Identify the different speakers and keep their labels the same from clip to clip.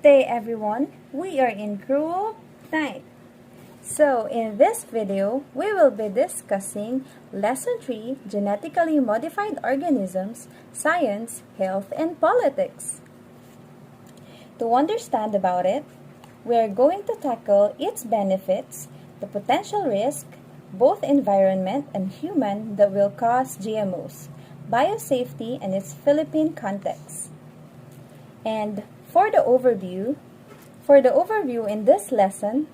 Speaker 1: day everyone, we are in group 9. So in this video, we will be discussing Lesson 3, Genetically Modified Organisms, Science, Health, and Politics. To understand about it, we are going to tackle its benefits, the potential risk, both environment and human that will cause GMOs, biosafety and its Philippine context. And for the overview in this lesson,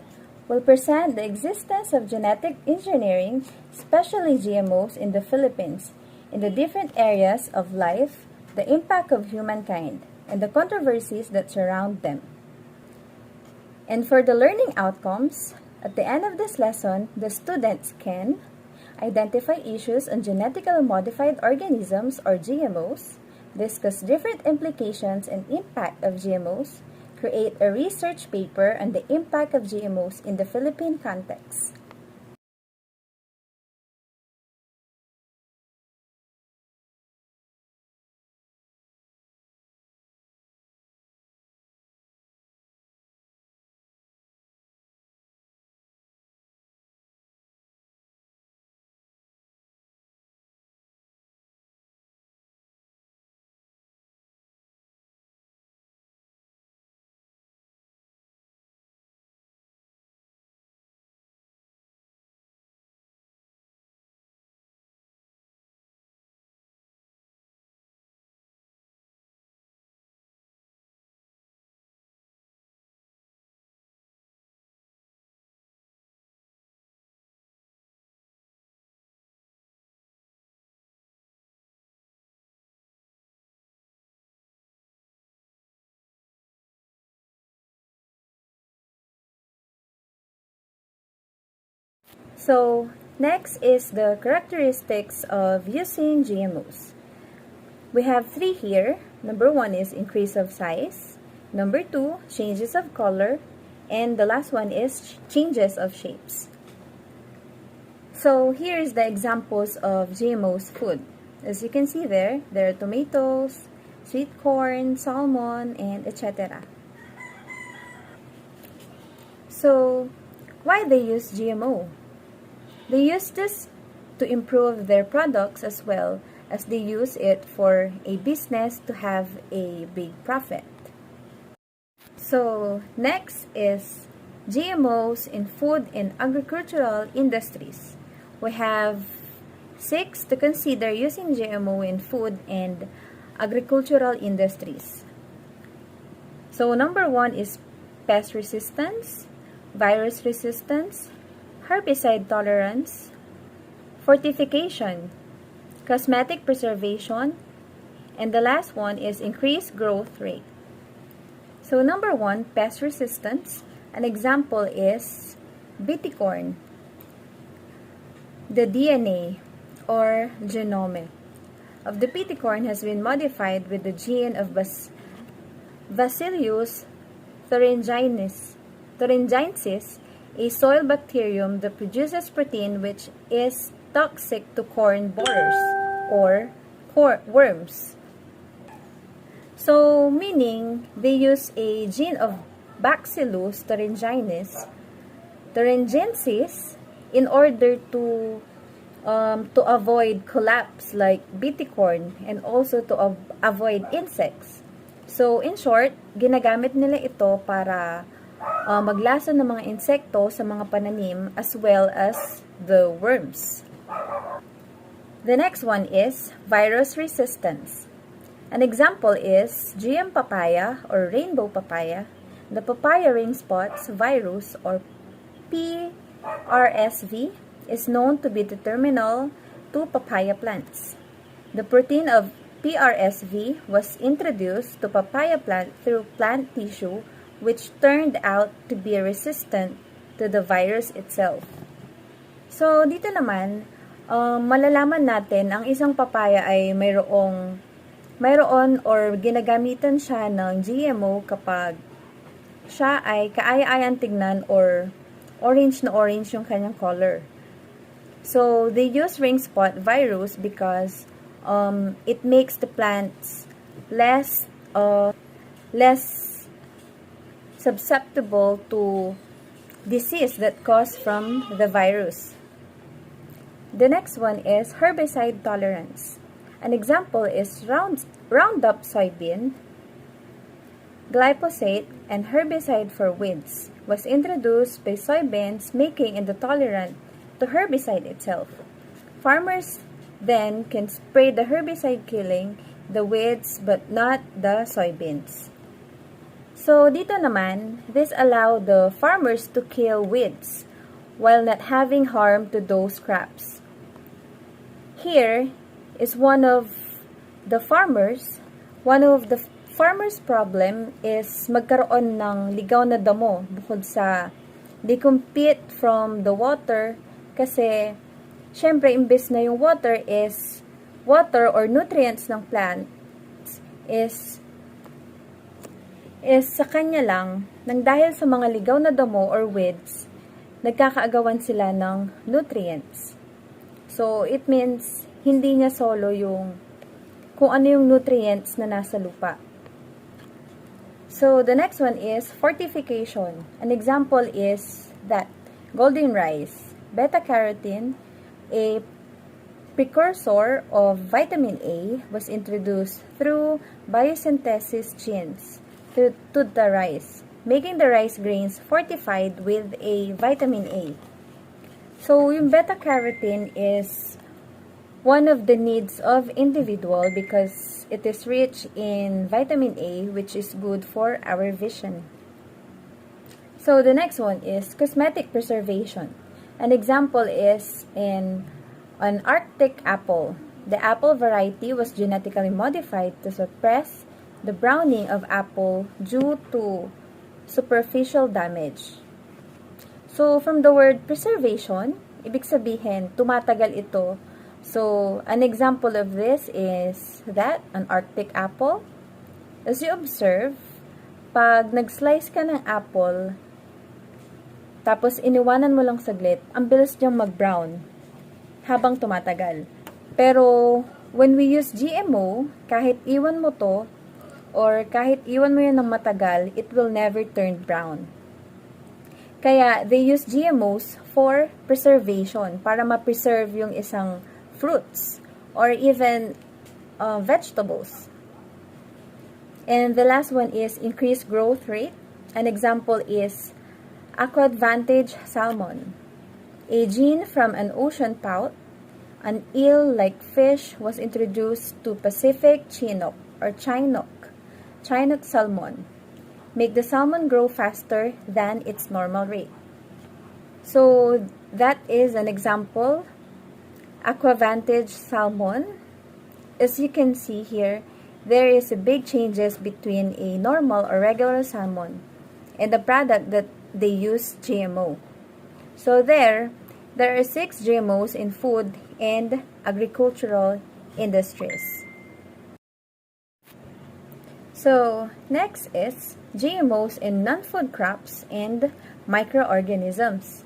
Speaker 1: we'll present the existence of genetic engineering, especially GMOs in the Philippines, in the different areas of life, the impact of humankind, and the controversies that surround them. And for the learning outcomes, at the end of this lesson, the students can identify issues on genetically modified organisms or GMOs, discuss different implications and impact of GMOs, create a research paper on the impact of GMOs in the Philippine context. So, next is the characteristics of using GMOs. We have 3 here. Number 1 is increase of size. Number 2, changes of color. And the last one is changes of shapes. So, here is the examples of GMOs food. As you can see there are tomatoes, sweet corn, salmon, and etc. So, why they use GMO? They use this to improve their products as well as they use it for a business to have a big profit. So, next is GMOs in food and agricultural industries. We have 6 to consider using GMO in food and agricultural industries. So, number 1 is pest resistance, virus resistance, herbicide tolerance, fortification, cosmetic preservation, and the last one is increased growth rate. So number 1, pest resistance. An example is BT corn. The DNA or genome of the BT corn has been modified with the gene of Bacillus thuringiensis, a soil bacterium that produces protein which is toxic to corn borers or worms. So, meaning they use a gene of Bacillus thuringiensis in order to avoid collapse like BT corn and also to avoid insects. So, in short, ginagamit nila ito para maglason ng mga insekto sa mga pananim as well as the worms. The next one is virus resistance. An example is GM papaya or rainbow papaya. The papaya ring spots virus or PRSV is known to be the terminal to papaya plants. The protein of PRSV was introduced to papaya plant through plant tissue which turned out to be resistant to the virus itself. So, dito naman, malalaman natin ang isang papaya ay mayroon or ginagamitan siya ng GMO kapag siya ay kaaya-ayang tignan or orange na orange yung kanyang color. So, they use ring spot virus because it makes the plants less susceptible to disease that caused from the virus. The next one is herbicide tolerance. An example is Roundup soybean, glyphosate, and herbicide for weeds was introduced by soybeans, making it tolerant to herbicide itself. Farmers then can spray the herbicide killing the weeds but not the soybeans. So dito naman, this allow the farmers to kill weeds while not having harm to those crops. Here is one of the farmers' problem is magkaroon ng ligaw na damo bukod sa they compete from the water kasi syempre imbes na yung water or nutrients ng plants is sa kanya lang nang dahil sa mga ligaw na damo or weeds nagkakaagawan sila ng nutrients. So it means hindi niya solo yung kung ano yung nutrients na nasa lupa. So, the next one is fortification. An example is that golden rice, beta-carotene, a precursor of vitamin A, was introduced through biosynthesis genes to the rice, making the rice grains fortified with a vitamin A. So, yung beta-carotene is one of the needs of individual because it is rich in vitamin A, which is good for our vision. So the next one is cosmetic preservation. An example is in an Arctic apple. The apple variety was genetically modified to suppress the browning of apple due to superficial damage. So from the word preservation, ibig sabihin tumatagal ito. So, an example of this is that, an Arctic apple. As you observe, pag nag-slice ka ng apple, tapos iniwanan mo lang saglit, ang bilis niyang mag-brown habang tumatagal. Pero, when we use GMO, kahit iwan mo to, or kahit iwan mo yan ng matagal, it will never turn brown. Kaya, they use GMOs for preservation, para ma-preserve yung isang fruits, or even vegetables. And the last one is increased growth rate. An example is Aquadvantage salmon. A gene from an ocean pout, an eel-like fish, was introduced to Pacific Chinook or Chinook salmon, make the salmon grow faster than its normal rate. So that is an example. Aquavantage salmon. As you can see here, there is a big changes between a normal or regular salmon and the product that they use GMO. So there are 6 GMOs in food and agricultural industries. So next is GMOs in non-food crops and microorganisms.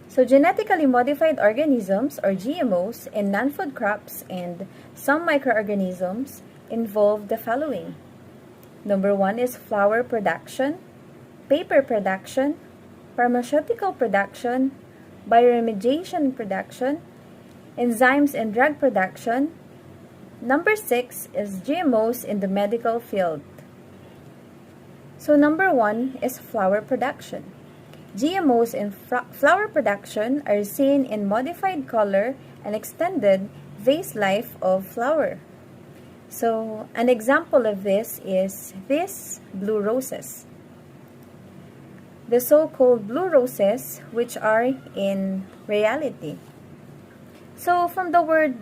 Speaker 1: So, genetically modified organisms, or GMOs, in non-food crops and some microorganisms involve the following. Number 1 is flour production, paper production, pharmaceutical production, bioremediation production, enzymes and drug production. Number 6 is GMOs in the medical field. So, number 1 is flour production. GMOs in flour production are seen in modified color and extended vase life of flour. So, an example of this is these blue roses. The so-called blue roses, which are in reality. So, from the word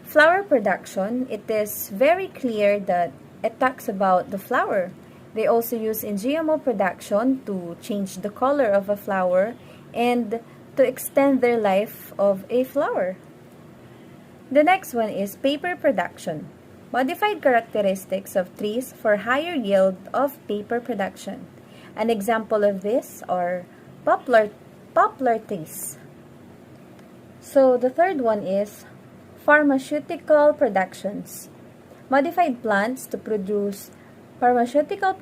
Speaker 1: flour production, it is very clear that it talks about the flour. They also use in GMO production to change the color of a flower and to extend their life of a flower. The next one is paper production. Modified characteristics of trees for higher yield of paper production. An example of this are poplar trees. So the third one is pharmaceutical productions. Modified plants to produce pharmaceutical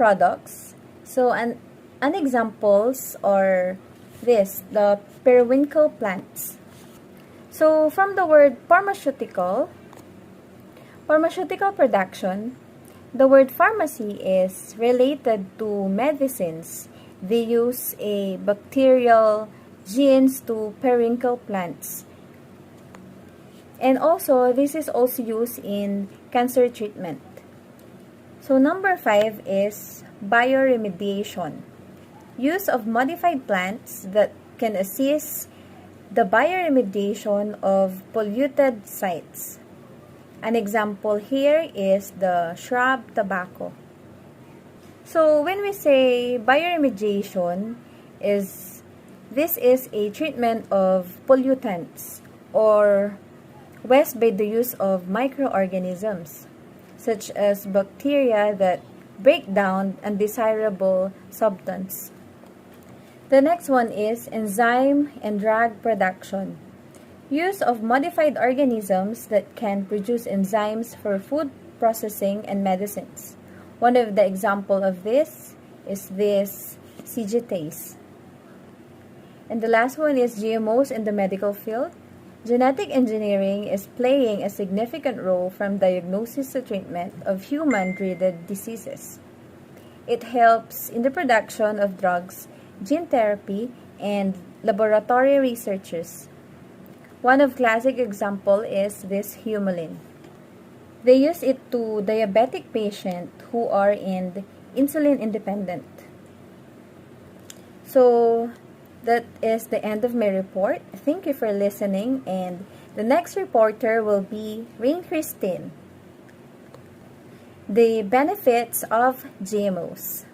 Speaker 1: products. So an examples are the periwinkle plants. So from the word pharmaceutical production, the word pharmacy is related to medicines. They use a bacterial genes to periwinkle plants. And also, this is also used in cancer treatment. So number 5 is bioremediation. Use of modified plants that can assist the bioremediation of polluted sites. An example here is the shrub tobacco. So when we say bioremediation, this is a treatment of pollutants or waste by the use of microorganisms, such as bacteria that break down undesirable substances. The next one is enzyme and drug production. Use of modified organisms that can produce enzymes for food processing and medicines. One of the examples of this is this CGTase. And the last one is GMOs in the medical field. Genetic engineering is playing a significant role from diagnosis to treatment of human-dreaded diseases. It helps in the production of drugs, gene therapy, and laboratory researches. One of classic example is this humulin. They use it to diabetic patients who are insulin independent. So that is the end of my report. Thank you for listening, and the next reporter will be Rain Christine. The benefits of GMOs.